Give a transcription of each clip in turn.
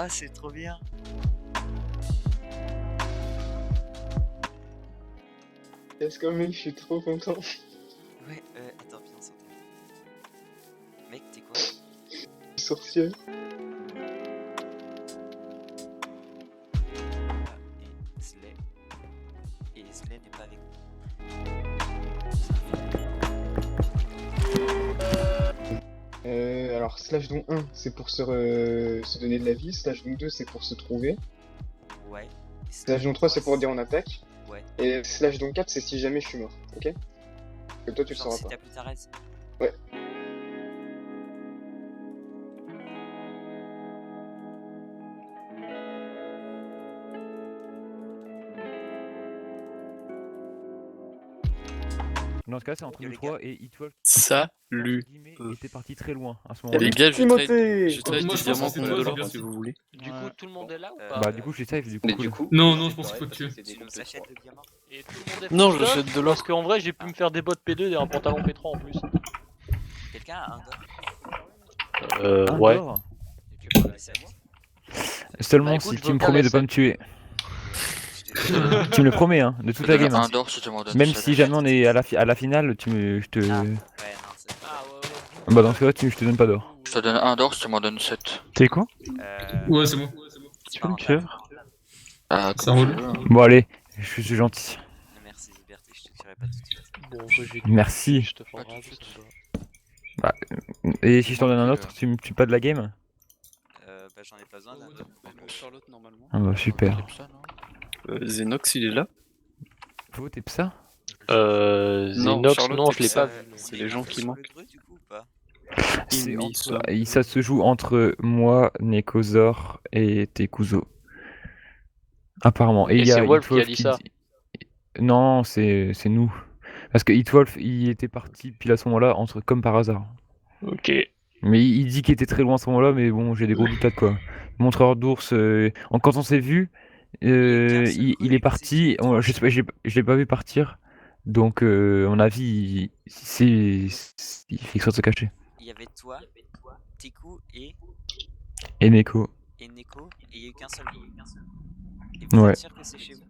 Ah, c'est trop bien. Est-ce que mec, je suis trop content. Ouais, attends, viens sauter. Mec, t'es quoi? Sorcier. Et Slay n'est pas avec nous. Alors, slash don 1, c'est pour se donner de la vie. Slash don 2, c'est pour se trouver. Ouais. Slash don 3, c'est pour dire on attaque. Ouais. Et slash don 4, c'est si jamais je suis mort. Ok? Que toi, tu le Genre sauras si pas. t'as plus ta res. Ouais. Dans ce cas, c'est entre nous trois et Hitwolf. Salut. était parti très loin à ce Les moment-là. gars, je trade Moi, des je pense diamants que c'est contre toi, de l'or Zibert. si vous voulez. Du coup, tout le monde est là ou pas? Bah, du coup, je suis safe, du coup. Mais cool. du coup. Non, non, je pense qu'il faut que tu. Tu nous achètes le diamant? Et tout le monde est Non, full j'achète up, de l'or. parce qu'en vrai, j'ai pu me faire des bottes P2 et un pantalon P3 en plus. Quelqu'un a un d'or? Un Ouais. d'or. Tu peux me laisser à moi? Seulement Bah, écoute, si je tu veux me bien promets de laisser. pas me tuer. Je te Tu me le promets, hein, de toute la game. Un Hein. d'or si tu m'en donnes. Même si jamais on est à la finale, je te. Ah, ouais, non, c'est Ah ouais. Bah, dans ce cas-là, je te donne pas d'or. Je te donne un d'or si tu m'en donnes 7. T'es quoi? Ouais, c'est bon. Tu peux me tuer? Ah, Ça comme tu roule. veux, hein. Bon, allez, je suis gentil. Merci Liberté, je te dirai pas tout de suite. Bon, je vais Merci. Je te ferai Pas tout de suite. Et si je t'en donne un autre, tu me tues pas de la game? Bah j'en ai pas besoin d'un. Charlotte normalement. Ah bah, super. Zenox il est là. Vous, t'es ça? Zenox, Charlotte, non, je l'ai ça, pas vu. c'est les gens qui manquent. Le greu du coup ou pas? Ça se joue entre moi, Nekozor et Tekuzo. Apparemment. Et il y a c'est Wolf qui a Hitwolf dit ça. Non, c'est nous. Parce que Hitwolf, il était parti pile à ce moment-là, comme par hasard. Ok. Mais il dit qu'il était très loin à ce moment-là, mais bon, j'ai des gros doutes quoi. Montreur d'ours, quand on s'est vu, il est parti. Je sais pas, je l'ai pas vu partir. Donc, à mon avis, il fait exprès de se cacher. Il y avait toi, Teku et Et Neko. Neko, et il y a eu qu'un seul. Et vous Ouais. êtes sûr que c'est chez vous?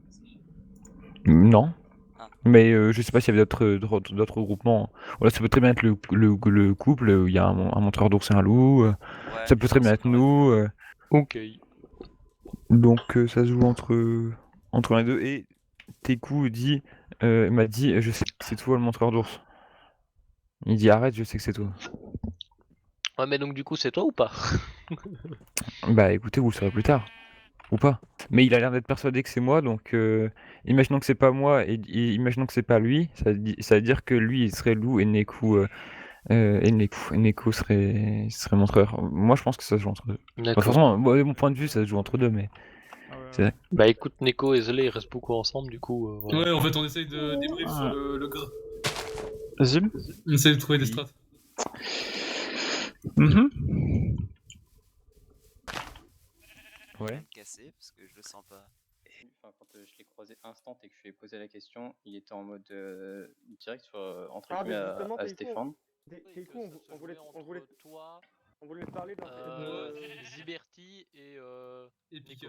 Non. Ah. Mais je sais pas s'il y avait d'autres groupements. Voilà, ça peut très bien être le couple où il y a un montreur d'ours et un loup. Ouais, Ça peut très bien être nous. Ok. Donc ça se joue entre les deux. Et Teku m'a dit, je sais que c'est toi le montreur d'ours. Il dit arrête, je sais que c'est toi. Ouais, mais donc du coup, c'est toi ou pas? Bah écoutez, vous le saurez plus tard. Ou pas. Mais il a l'air d'être persuadé que c'est moi, donc imaginons que c'est pas moi et imaginons que c'est pas lui, ça veut dire que lui il serait loup et Neko serait montreur. Moi je pense que ça se joue entre deux. D'accord. Franchement, de mon point de vue, ça se joue entre deux, mais. C'est- Bah écoute, Neko et Zley, ils restent beaucoup ensemble, du coup. Voilà. Ouais, en fait, on essaye de débrief sur le gras. Zim? On essaye de trouver des strats. Ouais. Cassé parce que je le sens pas. Enfin, quand je l'ai croisé instant et que je lui ai posé la question, il était en mode direct sur, entre Ah, guillemets mais justement, à Teku, se défendre. Teku, on voulait te parler d'un Ziberti et Et Pika.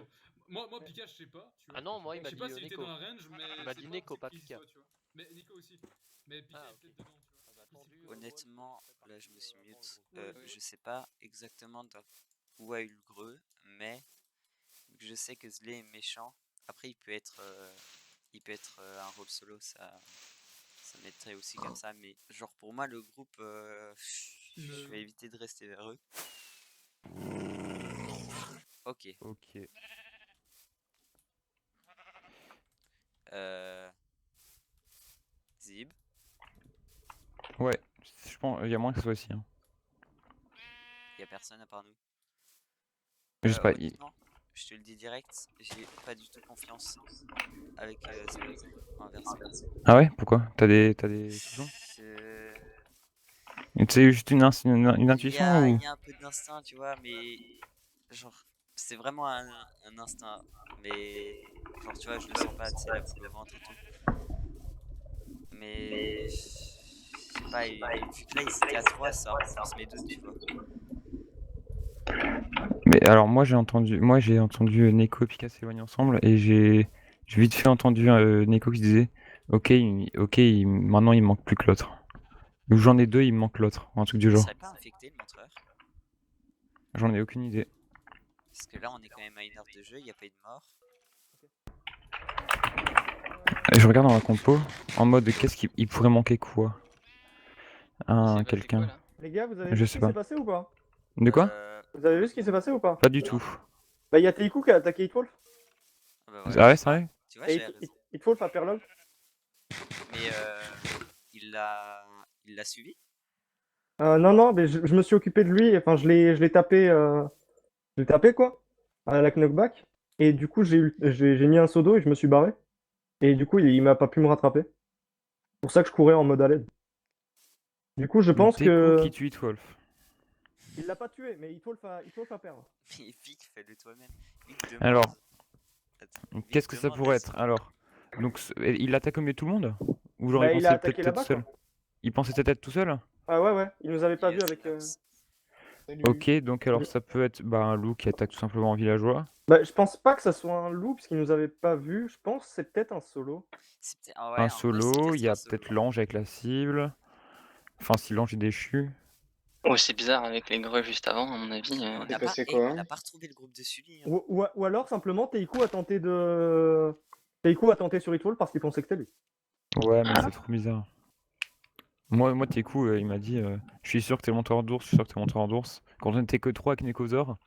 Moi, Pika, je sais pas. Tu vois. Ah non, moi, il m'a Je dit sais pas s'il était Neko. dans un range, mais. Il m'a je sais dit pas Neko, c'est pas qui Pika. soit, tu vois. Mais Nico aussi. Mais Pika Ah, est ok. peut-être dedans, tu vois. Honnêtement, là je me suis mute. Je sais pas exactement où a eu le greu, mais je sais que Zley est méchant. Après, il peut être un rôle solo, ça m'aiderait aussi comme ça. Mais genre pour moi, le groupe, je vais éviter de rester vers eux. Ok. Zib. Ouais, je pense, il y a moins que ça aussi. Hein. Y a personne à part nous. Je sais pas. Honnêtement, je te le dis direct, j'ai pas du tout confiance avec Zley envers ça. Ah ouais, pourquoi? T'as des questions? C'est juste une intuition ou? Il y a un peu d'instinct, tu vois, mais genre, c'est vraiment un instinct. Mais genre, tu vois, je le sens pas, tu sais, la boule au ventre et tout. Mais je sais pas, vu que là, il était à 3, ça renforce mes doutes, tu vois. Mais alors moi j'ai entendu Neko et Pika s'éloigner ensemble et j'ai vite fait entendu Neko qui disait ok, maintenant il manque plus que l'autre. Ou j'en ai deux, il me manque l'autre, un truc du Il genre. serait pas infecté le montreur? J'en ai aucune idée. Parce que là on est quand même à 1 heure de jeu, il n'y a pas eu de mort. Et je regarde dans la compo en mode qu'est-ce qu'il pourrait manquer quoi quelqu'un. Les gars, vous avez Je vu sais ce qui pas. s'est passé ou pas? De quoi? Vous avez vu ce qui s'est passé ou pas? Pas du tout. Bah, il y a Teiku qui a attaqué Hitwolf. Ah ouais, sérieux? Tu vois, Et j'avais raison. Hitwolf a perlog. Mais il l'a suivi? Non, mais je me suis occupé de lui. Enfin, je l'ai tapé. Je l'ai tapé quoi? À la knockback. Et du coup, j'ai mis un seau d'eau et je me suis barré. Et du coup, il m'a pas pu me rattraper. C'est pour ça que je courais en mode à l'aide. Du coup, je pense Teku que. qui tue Hitwolf. Il l'a pas tué, mais Hitwolf a perdre. Mais Vic, fais-le toi-même. Vic demande. Alors, Attends, qu'est-ce Vic que ça demande pourrait est-ce- être? Alors, donc il attaque au milieu de tout le monde? Ou genre Bah, il il a pensait attaqué peut-être là-bas, tout seul? quoi. Il pensait peut-être tout seul? Ah ouais, il nous avait pas Il vu y a avec. Xenox. Ok, donc alors ça peut être un loup qui attaque tout simplement un villageois. Bah, je pense pas que ça soit un loup, parce qu'il nous avait pas vu. Je pense que c'est peut-être un solo. C'est peut-être- ah ouais, Un en vrai, c'est solo, il y a un peut-être solo. l'ange avec la cible. Enfin, si l'ange est déchu. Oh, c'est bizarre avec les greux juste avant, à mon avis. On C'est n'a pas, passé eh, quoi, on hein n'a pas retrouvé le groupe de Sully. Hein. Ou alors, simplement, Teiku a tenté de. Teiku a tenté sur Hitwolf parce qu'il pensait que c'était lui. Ouais, mais c'est trop bizarre. Moi Teku, il m'a dit je suis sûr que t'es le monteur d'ours, je suis sûr que t'es le monteur d'ours. Quand on était que 3 avec Nekozor.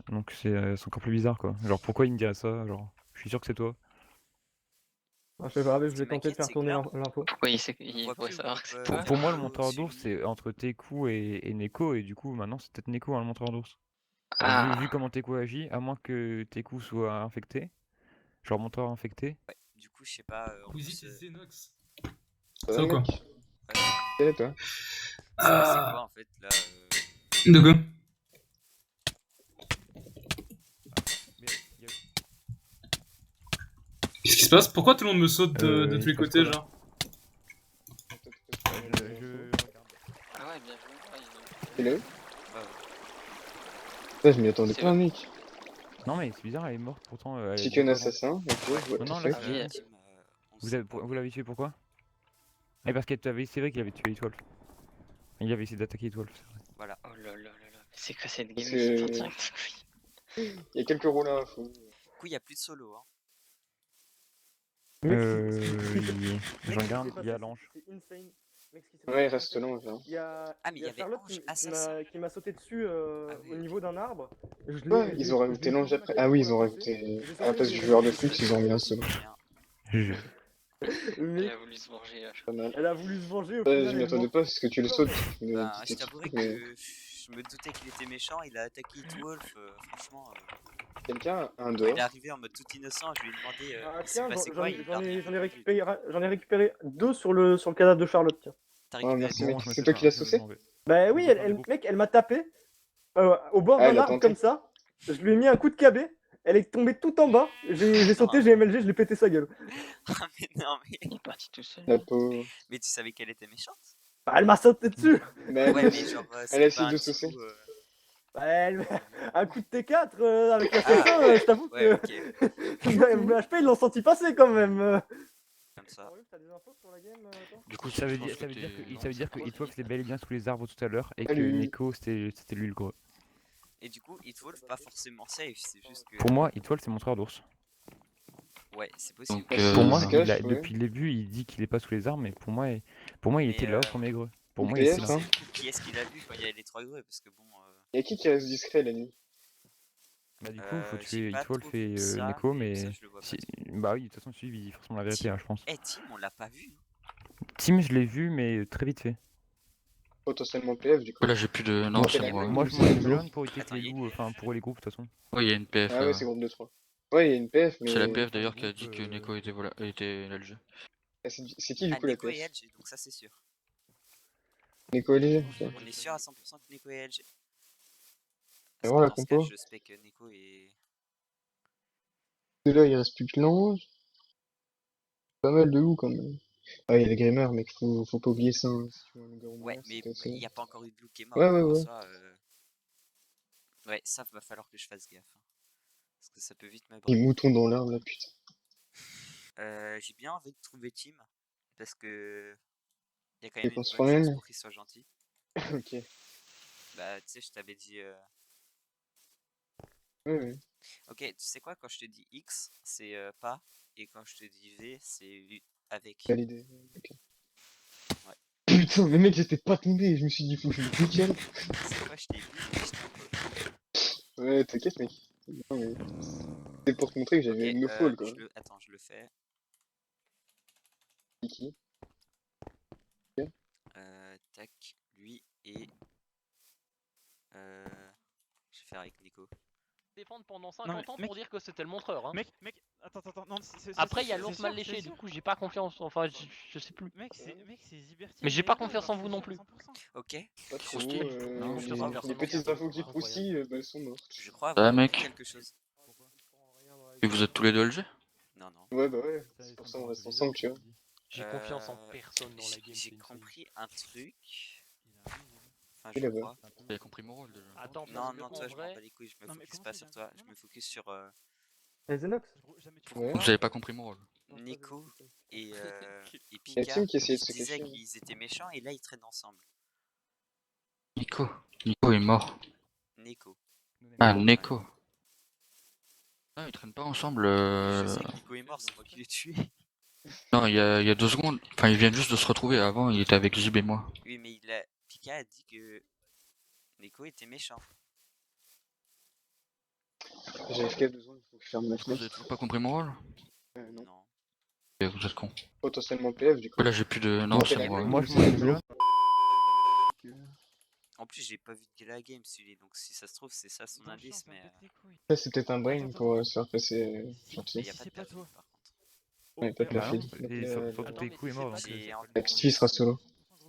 Donc c'est encore plus bizarre quoi. Genre pourquoi il me dirait ça? Genre, je suis sûr que c'est toi. Ah, je sais pas, mais je Ce vais qui tenter de m'inquiète, faire c'est que tourner là, l'info. Pourquoi il on voit pourrait plus savoir le que c'est groupe, toi? Pour moi, le Neko, monteur d'ours, Sully. c'est entre Teku et Neko, et du coup, maintenant, c'est peut-être Neko, hein, le monteur d'ours. Ah, Vu comment Teku agit, à moins que Teku soit infecté, genre monteur infecté. Ouais, du coup, je sais pas. En Quizit plus, et Xenox. Ça Ça va, ou quoi? mec? ouais, Quel est toi? c'est quoi en fait là De quoi? Qu'est-ce qui se passe? Pourquoi tout le monde me saute de il Euh, tous les se passe côtés, quoi, là genre? ah ouais, bien joué. Ah, Il est où? Ouais, ouais. Putain, je m'y attendais C'est pas, bon. mec. Non, mais c'est bizarre, elle est morte pourtant. Elle est Chicken encore dans- assassin, ok, what the Non, fuck. là, Ah oui, Team, on Vous sait pas. l'avez tué pourquoi? Ah, parce c'est vrai qu'il avait tué Hitwolf. Il avait essayé d'attaquer Hitwolf, c'est vrai. Voilà. Oh là là là là. C'est quoi cette game Parce ici en que- direct? Il y a quelques rôles à info. Du coup, il n'y a plus de solo. Hein. Mec, Je regarde, il y a l'ange. C'est insane. Mec, ce qui s'est Ouais, il passé, reste en fait, l'ange, hein. Il y a, Ah, mais il y avait Charlotte Ange qui assassin. m'a sauté dessus Ah oui, au ok. niveau d'un arbre. Ouais, ils ont rajouté l'ange après. Ah oui, ils ont rajouté. À la place du joueur de foot, ils ont mis un solo. Bien. Je- Elle a voulu se venger. Pas mal. Elle a voulu se venger au Ouais, final. je m'y elle est attendais morte. pas parce que tu le sautes. Mais Ben, petit je t'avouerai truc, mais- que je me doutais qu'il était méchant. Il a attaqué Hitwolf. Franchement, Quelqu'un a un quand dehors. il est arrivé en mode tout innocent, je lui ai demandé Ah, il s'est tiens, passé quoi. Il m'a rien répondu. j'en ai récupéré 2 sur le cadavre de Charlotte. Tiens. T'as Oh, récupéré merci, quoi mec. Bon, je me C'est fais toi pas- qui l'as je saucé? m'en vais. Bah oui, mec, elle m'a tapé au bord Ah, d'un elle a arbre tenté. comme ça. Je lui ai mis un coup de KB. Elle est tombée tout en bas. J'ai sauté, j'ai MLG, je l'ai pété sa gueule. Ah, mais non, mais... Il est parti tout seul. La pauvre. mais tu savais qu'elle était méchante? Bah, elle m'a sauté dessus. Mais Ouais, mais genre, elle c'était a pas essayé un de petit saucer. coup, Bah, un coup de T4 avec Ah, l'assassin, ouais, je t'avoue ouais, que ok, le HP ils l'ont senti passer quand même. comme ça. T'as des infos sur la game, toi? Du coup, Ça veut je pense dire, ça veut dire t'es- que, ça veut dire que Hitwolf c'était bel et bien sous les arbres tout à l'heure et que Salut. Neko c'était lui le gros. Et du coup, Hitwolf, pas forcément safe, c'est juste que... Pour moi, Hitwolf c'est montreur d'ours. Ouais, c'est possible. Donc, Pour moi, se cache, ouais. depuis le début, il dit qu'il est pas sous les arbres, mais pour moi, il Mais, était là au premier greu. Pour il moi, était il là, était ça. là. Du coup, qui est-ce qu'il a vu quand il y avait les 3 greux? Parce que bon... Y'a qui reste discret la nuit? Bah, du coup, il faut j'ai tuer pas Hitwolf trop vu et ça, Neko, mais mais. ça, je le vois pas si- trop. Bah oui, de toute façon, celui il dit forcément la vérité, hein, je pense. Eh, Tim, on l'a pas vu. Tim, je l'ai vu, mais très vite fait. Potentiellement PF du coup. Là, j'ai plus de. Non, Moi, c'est moi. Moi, je c'est m'en le éloigne pour éviter Attends, les loups, enfin pour les groupes, de toute façon. Oui, il y a une PF. Ah ouais, c'est groupe de 3. Ouais, il y a une PF, mais. C'est la PF d'ailleurs le qui a groupe, dit que Neko était là le jeu. Ah, c'est qui du Ah, coup la Neko et PF? LG, donc ça c'est sûr. Neko LG. Ok. On est sûr à 100% que Neko et LG. Et Parce voir que la dans ce cas, compo. je spec Neko et... De là, il reste plus que l'ange. Pas mal de loups quand même. Ah, il y a les Grimmer, mec, faut pas oublier ça. Hein. Si tu vois un loup-garou Ouais, mort, mais c'est assez- il n'y a pas encore eu de loup qui est mort. Ouais, ouais, donc en ouais. soi, Ouais, ça va falloir que je fasse gaffe, hein, parce que ça peut vite me Les brûler. moutons dans l'arbre là, putain. J'ai bien envie de trouver Tim, parce que y a quand Et même qu'on une se bonne chance promène. pour qu'il soit gentil. Ok. Bah, tu sais, je t'avais dit. Ouais, ouais. Ok, tu sais quoi, quand je te dis X, c'est pas, et quand je te dis V, c'est avec. Validé. Ok. Ouais. Putain, mais mec, j'étais pas tombé. Je me suis dit, faut que je me nickel. C'est quoi, je t'ai vu, mais je t'ai pas vu. Ouais, t'inquiète, mec. Non, mais c'est pour te montrer que Ok, j'avais no fall, quoi. attends, je le fais. Kiki. Tac, lui et. Je vais faire avec Nico. Défendre pendant 50 Non, mais, ans mec, pour dire que c'était le montreur. Hein. mec, attends, non, Après, il y a c'est l'ours sûr, mal c'est léché, du sûr. coup, j'ai pas confiance. Enfin, je sais plus. Mec, c'est Ziberti. Mais j'ai pas confiance en vous non plus. Ok, Pas trop. Croustille. Non, je c'est crois bon. Les petites infos qui croustillent, bah, elles sont mortes. je crois Ah, avoir compris mec. quelque chose. Et vous êtes tous les deux LG? Non, non. Ouais, bah ouais. C'est pour ça qu'on reste ensemble, tu vois. J'ai confiance en personne dans la game. J'ai compris un truc. Enfin, Il je est vrai. crois. Vous avez compris mon rôle déjà. Attends, Non, parce non, que toi, en je m'en vrai, bats les couilles, je me Non, mais focus comment pas ça, sur il a- toi, non, je non. me focus sur Eh, Zenox? Jamais tu Ouais. Vous avez pas compris mon rôle. Nico et Il y a Pika. Tim qui essayait Ils de se disaient cacher. qu'ils étaient méchants et là ils traînent ensemble. Nico. Nico est mort. Nico. Ah, Neko. Ah, ils traînent pas ensemble. Je sais que Nico est mort, c'est moi qui l'ai tué. Non, il y a 2 secondes. Enfin, ils viennent juste de se retrouver. Avant, il était avec Zib et moi. Oui, mais Pika a dit que Nico était méchant. J'ai FK 2 secondes, faut que je ferme ma Vous avez fenêtre. toujours pas compris mon rôle? Non. Non. Et vous êtes con. Potentiellement PF, du coup. Là, j'ai plus de. Non, Bon, c'est la moi. blague, Moi, ou je c'est m'en toujours- En plus, j'ai pas vu de la game celui donc si ça se trouve, c'est ça son indice, mais Ça, c'est peut-être un brain pour se faire passer gentil. il y a pas de perfide par contre. Ouais, pas de Bah non, perfide. et surtout Attends, Teku mais est si mort, c'est donc pas J'ai lui, envie La petite fille sera solo.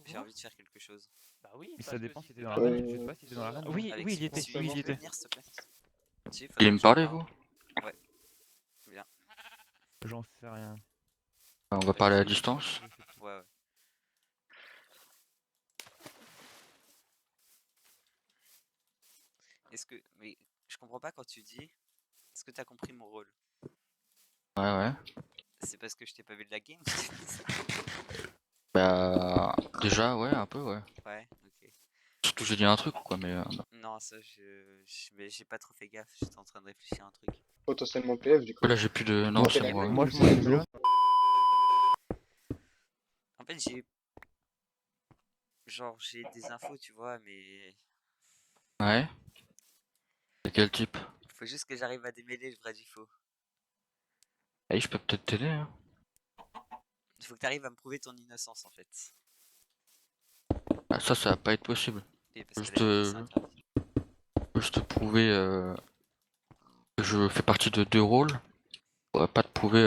J'ai envie de faire quelque chose. Bah oui, Mais parce ça que dépend si si t'es c'est dans pas la lui, reine, je sais pas si t'es dans la reine. Oui, Avec oui, il y était. Simon, Oui, il y tu peux était. venir, s'il te plaît. Si, Vous faudrait voulez que me je parler, parle. vous? Ouais. Bien. J'en sais rien. On va parler à distance. Ouais, ouais. Mais je comprends pas quand tu dis. Est-ce que t'as compris mon rôle? Ouais. C'est parce que je t'ai pas vu de la game? Bah. Déjà, ouais, un peu, ouais. Ouais, ok. Surtout, j'ai dit un truc, quoi, mais. Non, ça, mais j'ai pas trop fait gaffe. J'étais en train de réfléchir à un truc. Potentiellement PF, du coup. Là, j'ai plus de. Non, Bon, c'est la moi. blague, Moi, ou je c'est m'en toujours- En fait, j'ai des infos, tu vois, mais Ouais. C'est quel type? faut juste que j'arrive à démêler le vrai du faux. Eh, je peux peut-être t'aider, hein. Il faut que t'arrives à me prouver ton innocence, en fait. Ah, ça va pas être possible. Et parce que Juste, la vérité, c'est interdit. Juste te prouver que je fais partie de 2 rôles. Je pourrais pas te prouver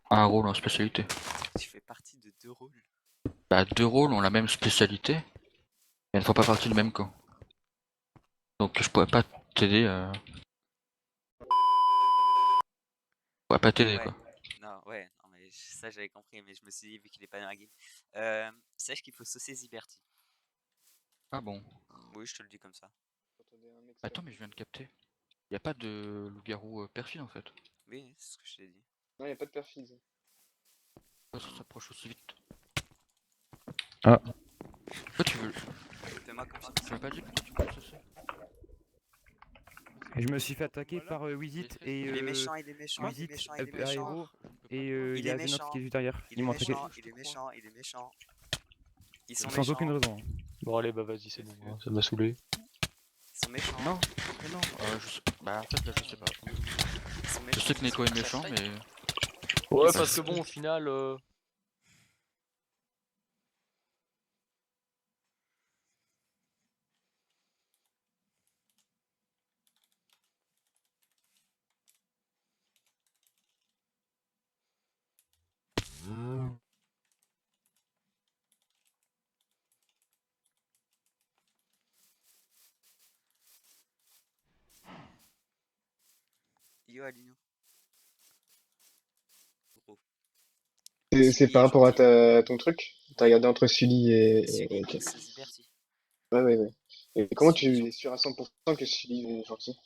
un rôle en spécialité. Tu fais partie de 2 rôles. Bah, 2 rôles ont la même spécialité, et elles ne font pas partie du même camp. Donc je pourrais pas t'aider. Je pourrais pas t'aider, Ouais. quoi. Non, ouais, non, mais ça j'avais compris, mais je me suis dit, vu qu'il est pas dans la game. Sache qu'il faut saucer Ziberti. Ah bon. Oui, je te le dis comme ça. Attends, mais je viens de capter. Y a pas de loup-garou perfide en fait. Oui, c'est ce que je t'ai dit. Non, y a pas de perfide. Pourquoi ça s'approche aussi vite? Ah. Pourquoi tu veux. Fais-moi comme ça. Tu m'as pas dit pourquoi tu veux le saucer? Et je me suis fait attaquer par Wizit et Il est méchant, il est méchant, il est Wizit, méchant, il est Aero, méchant. et Il il y est a Zenox méchant. qui est juste derrière. Il Ils est m'ont attaqué méchant, il est méchant, il est méchant. Ils sont sans aucune méchants. raison. Bon, allez, bah vas-y, c'est bon, hein, ça m'a saoulé. Ils sont méchants. Non, mais non. Je sais... Bah en fait là je sais pas. Ils sont Je méchants. sais que Neko est méchant mais. Ouais, parce que bon, au final. Yo, Alino. Gros. C'est par rapport à ton truc? T'as regardé entre Sully et... Sully ok. X Ziberti. Ouais. Et comment Si, tu es sûr à 100% que Sully est gentil?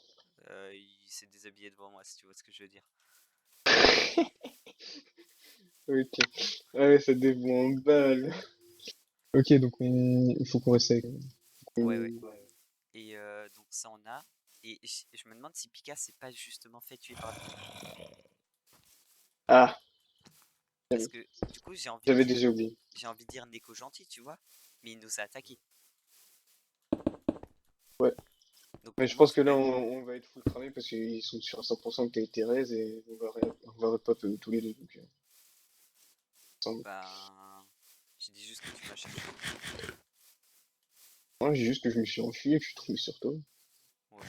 Il s'est déshabillé devant moi, si tu vois ce que je veux dire. Ok. Ah ouais, ça dévoue en balle. Ok, donc il faut qu'on essaye. Ouais, ouais. Et donc ça on a. Et je me demande si Pika s'est pas justement fait tuer par lui. Ah, Parce que du coup j'avais déjà oublié. j'ai envie de dire Neko gentil, tu vois. Mais il nous a attaqué. Ouais. Donc Mais pour je moi, pense que là, on va être full cramé parce qu'ils sont sûrs à 100% que t'as été Thérèse et on va repop tous les deux. Donc, ensemble. bah, j'ai dit juste que tu m'as cherché. Moi, j'ai juste que je me suis enfui et que je suis tombé sur toi. Ouais.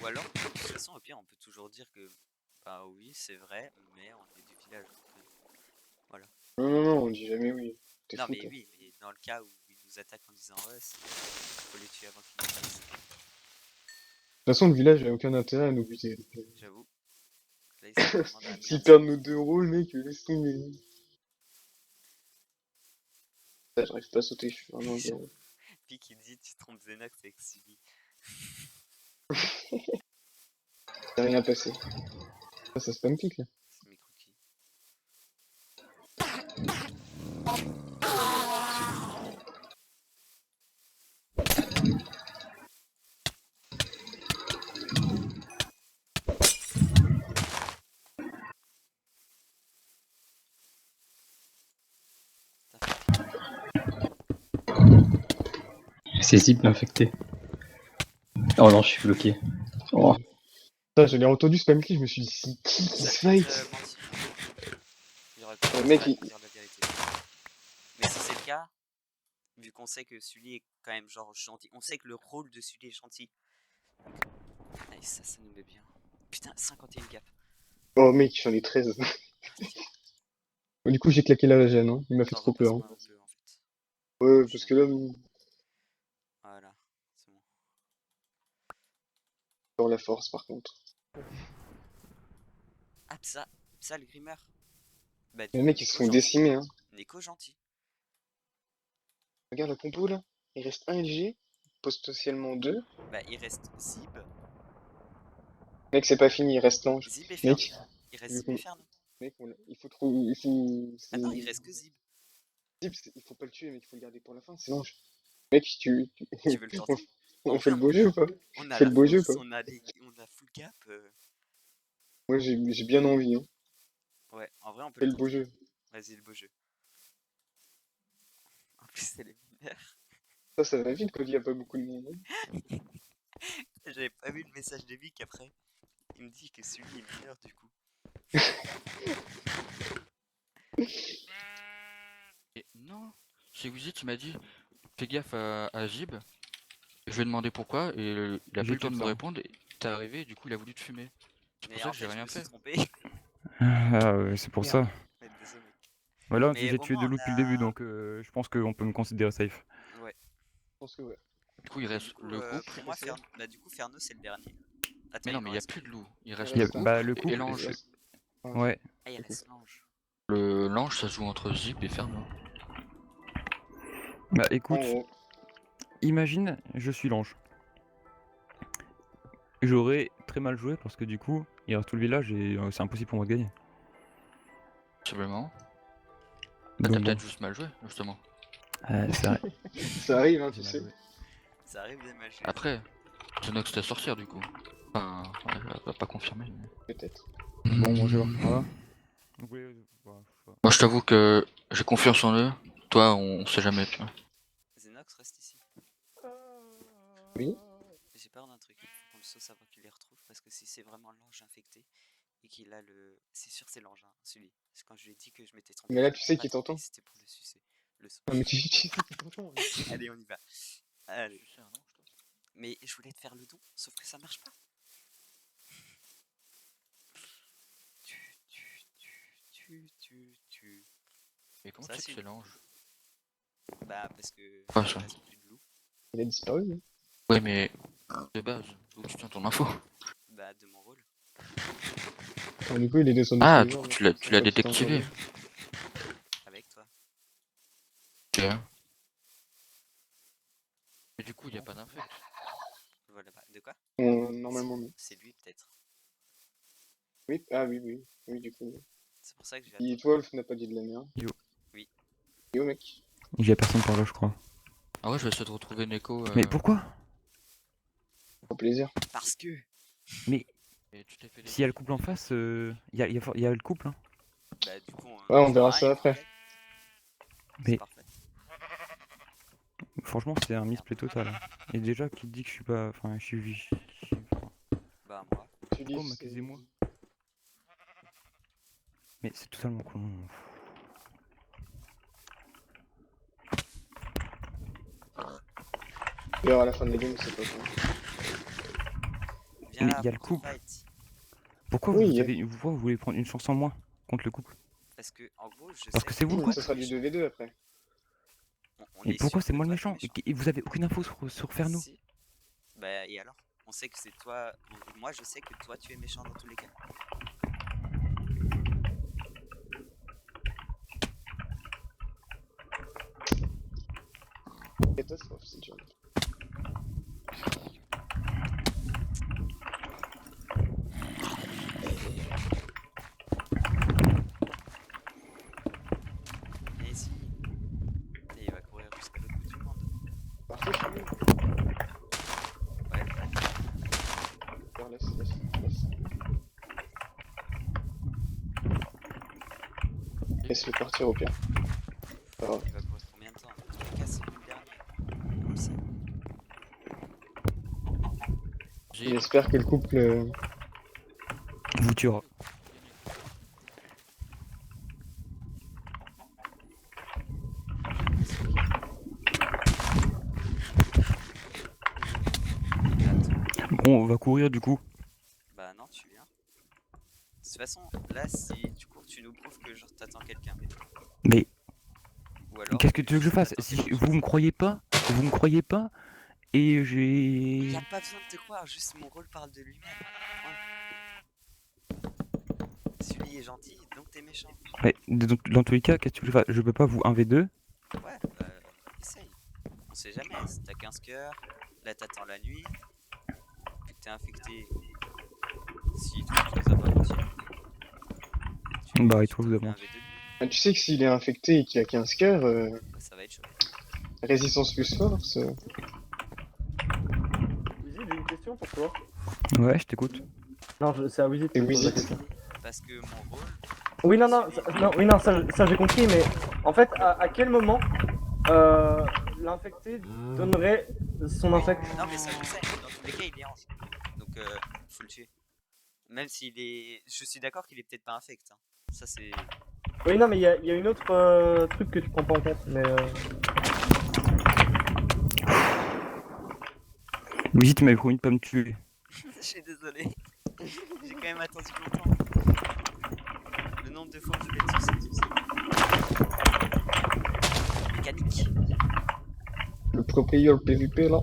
Ou alors, de toute façon, au pire, on peut toujours dire que, bah oui, c'est vrai, mais on est du village. Donc, voilà. Non, on dit jamais oui. T'es Non, fou, mais toi. oui, mais dans le cas où ils nous attaquent en disant ouais, faut les tuer avant qu'ils nous fassent. De toute façon, le village a aucun intérêt à nous buter. Donc, J'avoue. Là, ils sont vraiment dans la s'ils merde. perdent nos 2 rôles, mec, laisse tomber. Là, j'arrive pas à sauter, je suis vraiment zéro. Puis qui dit tu trompes Xenox avec Sully. T'as rien passé. Ça spam kick là. C'est mes cookies. C'est Zip l'infecté. Oh non, je suis bloqué. Oh. Putain, je l'ai entendu spam kick, je me suis dit, c'est qui Ça se peut être fight? menti. J'aurais pas Mec, à dire la vérité. Mais si c'est le cas, vu qu'on sait que Sully est quand même genre gentil, on sait que le rôle de Sully est gentil. Allez, ça nous met bien. Putain, 51 gap. Oh mec, j'en ai 13. Du coup, j'ai claqué la gêne, hein. Il m'a fait T'en trop peur. repasses Hein. pas un peu en fait. Ouais, parce que là, Voilà, c'est bon. dans la force par contre. Ah, ça le grimeur. Bah, Les mecs, ils se font décimer, hein. Neko gentil. Regarde la compo là. Il reste un LG, potentiellement 2. Bah, il reste Zib. Mec, c'est pas fini, il reste l'ange. Zib et Ferno. Mec, Il reste Zib et Ferno. mec, il faut trop. Il faut. Ah non, il reste que Zib. Zib, il faut pas le tuer, mec, il faut le garder pour la fin, c'est l'ange. Mec, Tu veux le tenter? on fait le beau jeu ou pas? On a Fais la le beau jeu, force, quoi. on a full gap. Moi, j'ai bien envie, hein. Ouais, en vrai, on peut Fais le le beau tenter. jeu. Vas-y, le beau jeu. En plus, c'est les mineurs. Ça va vite quand il y a pas beaucoup de monde. Hein. J'avais pas vu le message de Vic après. Il me dit que celui est mineur du coup. Et non, chez Wizzy, tu m'as dit fais gaffe à Jib. Je lui ai demandé pourquoi et il a pas eu le temps de me répondre. Et t'es arrivé et du coup il a voulu te fumer. C'est pour ça que j'ai rien fait. Ah ouais, c'est pour ça. Ouais, désolé. Voilà, Mais j'ai au tué moins, deux on loups depuis le a- début, donc je pense qu'on peut me considérer safe. Ouais. Je pense que ouais. Du coup il reste Du coup, le couple. pour moi, bah, du coup, Ferno c'est le dernier. Attends, Mais non, il mais m'en il y a reste plus de loup. Il Il reste reste le un. Bah, le couple couple. et l'ange. Ouais. Ah, il reste l'ange. L'ange ça se joue entre Zip et Ferno. Bah écoute, En gros. imagine, je suis l'ange. J'aurais très mal joué parce que du coup, il reste tout le village et c'est impossible pour moi de gagner. Possiblement. Donc T'as bon. peut-être juste mal joué, justement. C'est vrai. Ça arrive, hein, tu sais. Ça arrive de mal jouer. Après, Xenox t'a sortir du coup. Enfin, ouais, elle va pas confirmer. Peut-être. Bon, moi je vais voir. Voilà. Vous voulez- voilà, Moi je t'avoue que j'ai confiance en eux. Toi, on sait jamais, tu vois. Xenox reste ici. Oui. J'ai peur d'un truc, il faut qu'on le sauce avant qu'il les retrouve parce que si c'est vraiment l'ange infecté et qu'il a le. C'est sûr, c'est l'ange, hein, celui. Parce que quand je lui ai dit que je m'étais trompé. Mais là, je tu m'étais sais pas qu'il trompé, t'entend. C'était pour le sucer. Le sauce. Non, mais tu sais qu'il t'entend. Allez, on y va. Allez. Mais je voulais te faire le don, sauf que ça marche pas. Et comment Ça, tu sais que c'est c'est une- l'ange? Bah, parce que. Ouais, il ça. reste plus de loup. Il a disparu. Hein. Ouais, mais de base, d'où tu tiens ton info? Bah, de mon rôle. Alors, du coup, il est descendu. Ah, sous les du arbres, coup, tu donc l'as ça va pas détectivé. tout Avec toi. Ok. Mais du coup, il n'y a pas d'infect. Normalement, non. C'est lui peut-être. Oui, ah oui, oui. Oui, du coup. C'est pour ça que j'ai Et attendu. toi, Wolf n'a pas dit de la merde. Yo. Oui. Yo, mec. Il y a personne par là, je crois. Ah ouais, je vais essayer de retrouver Neko. Mais pourquoi? Au plaisir. Parce que. Mais Et tu t'es fait les s'il y a le couple en face, il y a le couple, hein. Bah, du coup, Ouais, on tu verra vois ça rien, après. en fait. C'est Mais parfait. franchement, c'est un misplay total, hein. Et déjà, qui dit que je suis pas. Enfin, je suis. Bah, moi. Tu dis, Pourquoi m'accusez-moi? Mais c'est totalement con. D'ailleurs, à la fin de la game, c'est pas con. Viens Mais là, il y a le pour couple. fight. Pourquoi Oui, pourquoi vous voulez prendre une chance en moins contre le couple? Parce que, en gros, je Parce sais que c'est vous le toi, Ça couple. sera t'es du méchant. 2v2 après. On Et est pourquoi sûr c'est que moi le toi, t'es méchant? Et vous avez aucune info sur Ferno? Si. Bah, et alors? On sait que c'est toi. Moi, je sais que toi, tu es méchant dans tous les cas. Catastrophe, c'est dur. Et si. Et il va courir jusqu'à l'autre bout du monde. Parfait, je suis nul. Ouais. Alors, laisse. Laisse-le partir au pire. Pas grave. Il va courir combien de temps? Dans tous les cas, c'est lui le dernier. On le sait. J'espère que le couple. Vous tuera. Bon, on va courir du coup. Bah non, tu viens. De toute façon, là, si tu cours, tu nous prouves que genre t'attends quelqu'un. Mais Ou alors. qu'est-ce que tu veux que je fasse? t'attends Si quelque chose. vous me croyez pas, et j'ai. Y a pas besoin de te croire, juste mon rôle parle de lui-même. Ouais. Sully est gentil, donc t'es méchant. Ouais, dans tous les cas, qu'est-ce que tu veux que je fasse? Je peux pas vous 1v2. Ouais, bah, essaye. On sait jamais, si t'as 15 cœurs, là t'attends la nuit, vu que t'es infecté, si tu nous as pas continué. Bah, et toi, vous avez. Ah, tu sais que s'il est infecté et qu'il a 15 cœurs, Bah, ça va être chaud. résistance plus force. Wizzy, j'ai une question pour toi. Ouais, je t'écoute. Non, c'est à Wizzy que Et je pose la Wizzy. question. Parce que mon rôle. Oui, non, ça j'ai compris, mais en fait, à quel moment l'infecté donnerait son infect? Non, mais ça je sais, dans tous les cas il est hanche. Donc faut le tuer. Même s'il est. Je suis d'accord qu'il est peut-être pas infect. Hein. Ça c'est. Oui, non, mais il y a une autre truc que tu prends pas en compte, mais. Wizzy, tu m'avais promis de pas me tuer. Je suis désolé. J'ai quand même attendu longtemps. Le nombre de fois où je vais dessus, c'est difficile. Mécanique. Le proprio PVP là.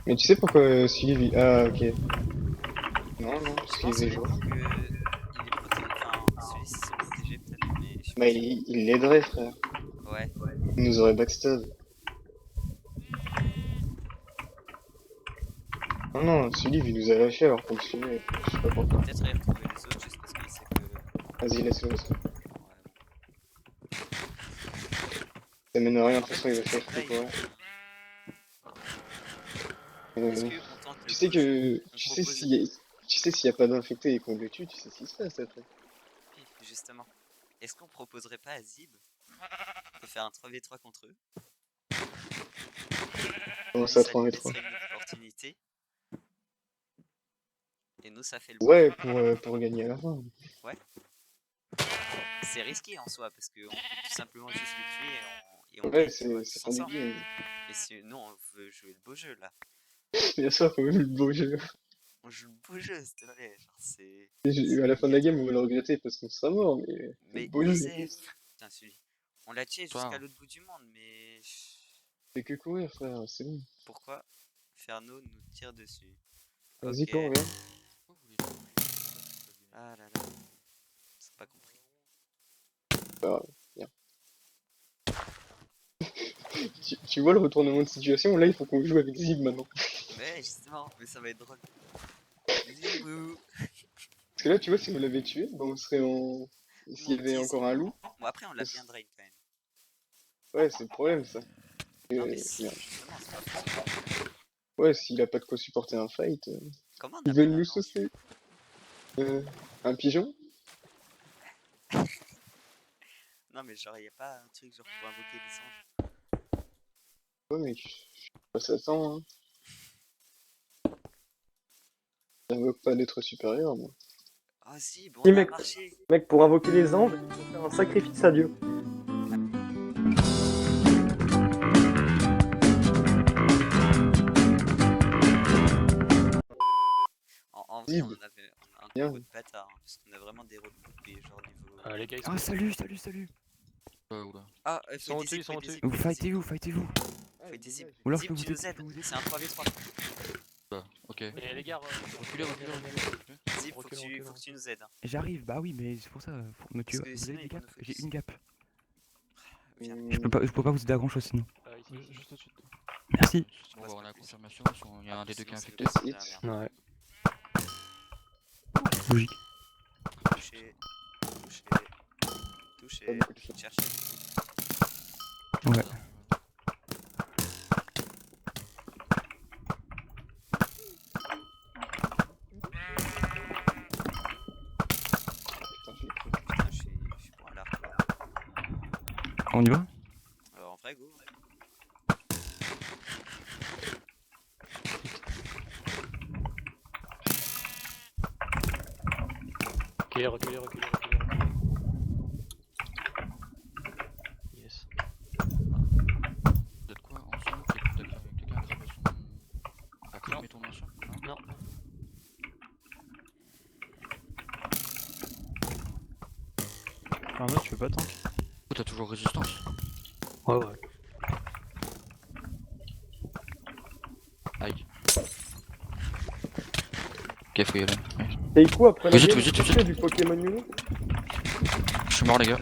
Mais tu sais pourquoi Sully vit. Ah, ok. Non, parce Je qu'il pense est joueur. honnêtement que il est protégé. Enfin, celui-ci c'est protégé peut-être, mais je suis Bah, il l'aiderait, frère. Ouais. Il nous aurait backstab. Non, Sully, il nous a lâché alors qu'on le suivait. Je sais pas pourquoi. Peut-être aller retrouver les autres juste parce qu'il sait que. Vas-y, laisse-le. Ouais, Ça mène à rien, de bon. toute façon, il va faire Là, tout pour rien. Est-ce qu'on tente le Tu sais push? que. On Tu sais propose- s'il y a pas d'infecté et qu'on le tue, tu sais ce qui se passe après. Justement. Est-ce qu'on proposerait pas à Zib de faire un 3v3 contre eux? Comment Lui, ça, lui 3v3? laisserait une opportunité. Et nous, ça fait le Ouais, pour gagner à la fin. Ouais. C'est risqué en soi parce qu'on peut tout simplement juste le tuer et on Ouais, gagne, tu vois, c'est tous fin du ensemble. game. Mais si nous on veut jouer le beau jeu là. Bien sûr, faut même le beau jeu. On joue le beau jeu, c'est vrai. Genre, c'est. À la fin de la game, on va le regretter parce qu'on sera mort, mais. Mais beau jeu. putain, celui. On l'a tué jusqu'à l'autre bout du monde, mais. Fait que courir, frère, c'est bon. Pourquoi Ferno nous tire dessus? Vas-y, Ok. cours, regarde. Ah là là. C'est pas compris. Bah, bien. tu vois le retournement de situation, là il faut qu'on joue avec Zib maintenant. Ouais, justement, mais ça va être drôle. Zibou. Parce que là, tu vois, si on l'avait tué, bah, on serait en... S'il y Mon avait petit encore un Zibou. loup, Bon, après, on l'a bien drain quand même. ouais, c'est le problème ça. Non, mais Merde. justement, c'est pas possible. Ouais, s'il a pas de quoi supporter un fight, Comment on ils appelle veulent un nous ange? saucer. Un pigeon? Non, mais genre, y a pas un truc genre pour invoquer des anges? Ouais, mec, je sais pas ça sent, hein. J'invoque pas d'être supérieur, moi. Oh, Zib, on Si, a mec. marché. Mec, pour invoquer les anges, il faut faire un sacrifice à Dieu. En vrai, Zib. on a un Bien. combo de bâtard, hein, parce qu'on a vraiment des rôles coupés, genre niveau. Les gars, ils Ah, salut. Oula. Ah, Ils sont au-dessus, ils sont au-dessus. Vous fightez-vous, fightez-vous. Fightez Zib. Ou alors je Zib, peux vous tu nous aider, aides, je peux vous aider. c'est un 3v3. Ok. Et les gars, Reculez. Zib, faut que tu nous aides. Hein. J'arrive, bah oui, mais c'est pour ça, faut me tuer. Parce que Vous sinon, avez des ils vont gaps? nous J'ai focus. une gap. Viens. Hmm, Je peux pas vous aider à grand chose sinon. ici. Juste au-dessus. Merci. On va avoir la confirmation, il y a un des deux qui est infecté. Yes, hit. Ouais. Logique. Touché. Touché. Pas Touché. beaucoup de choses. Chercher. Ouais. Putain, j'ai cru. Putain, je suis pour un large. On y va? En vrai, go. Reculez. Yes. Vous êtes quoi ensemble? Quelqu'un a cramé son. A cramé ton machin? Non. Arnaud, tu veux pas tank? Oh, t'as toujours résistance. Ouais. Aïe. Ok, faut y aller. Ouais. Et du coup, après la Visite, game, visite, tu visite. fais du Pokémon Unite? Je suis mort, les gars.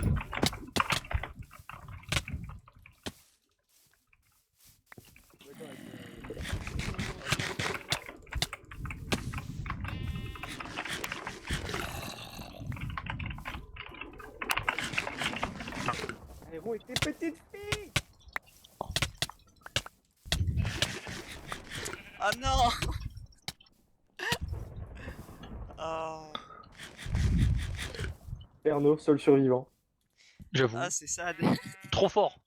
Héros et tes petites filles! Ah non. Oh. Erno, seul survivant. J'avoue. Ah, c'est ça. Trop fort.